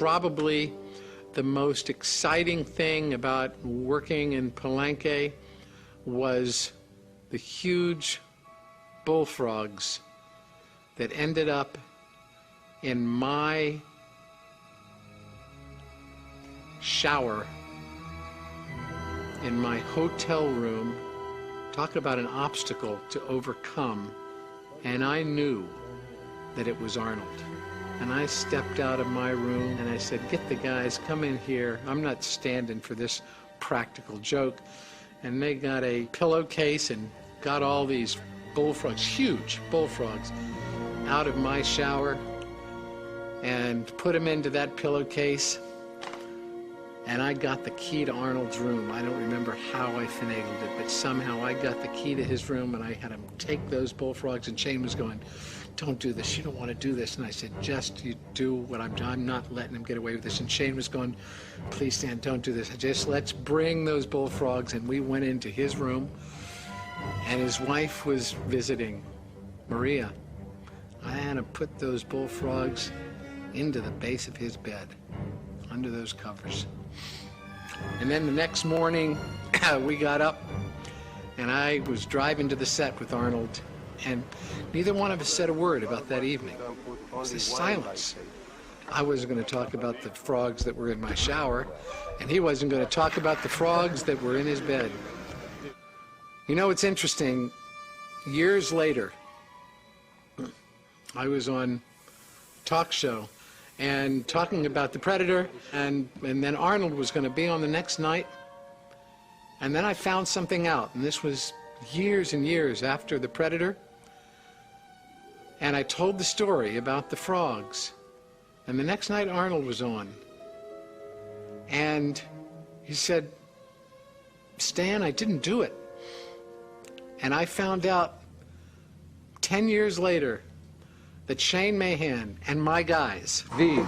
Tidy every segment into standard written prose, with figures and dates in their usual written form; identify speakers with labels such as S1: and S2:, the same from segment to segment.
S1: Probably the most exciting thing about working in Palenque was the huge bullfrogs that ended up in my shower in my hotel room. Talk about an obstacle to overcome. And I knew that it was Arnold. And I stepped out of my room and I said, get the guys, come in here. I'm not standing for this practical joke. And they got a pillowcase and got all these bullfrogs, huge bullfrogs, out of my shower and put them into that pillowcase. And I got the key to Arnold's room. I don't remember how I finagled it, but somehow I got the key to his room and I had him take those bullfrogs, and Shane was going, don't do this, you don't want to do this. And I said, just you do what I'm doing. I'm not letting him get away with this. And Shane was going, please, Stan, don't do this. Just let's bring those bullfrogs. And we went into his room and his wife was visiting, Maria. I had him put those bullfrogs into the base of his bed, under those covers. And then the next morning, we got up, and I was driving to the set with Arnold, and neither one of us said a word about that evening. It was this silence. I wasn't going to talk about the frogs that were in my shower, and he wasn't going to talk about the frogs that were in his bed. You know, it's interesting. Years later, I was on a talk show and talking about the Predator, and then Arnold was going to be on the next night. And then I found something out, and this was years and years after the Predator. And I told the story about the frogs. And the next night Arnold was on. And he said, Stan, I didn't do it. And I found out 10 years later that Shane Mahan and my guys,
S2: these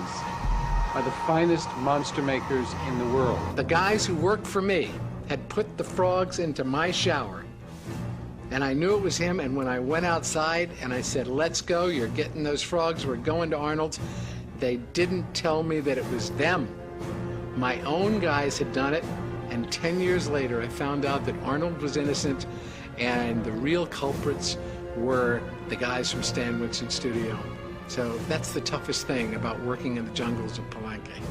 S2: are the finest monster makers in the world.
S1: The guys who worked for me had put the frogs into my shower. And I knew it was him, and when I went outside and I said, let's go, you're getting those frogs, we're going to Arnold's, they didn't tell me that it was them. My own guys had done it, and 10 years later I found out that Arnold was innocent, and the real culprits were the guys from Stan Winston's studio. So that's the toughest thing about working in the jungles of Palenque.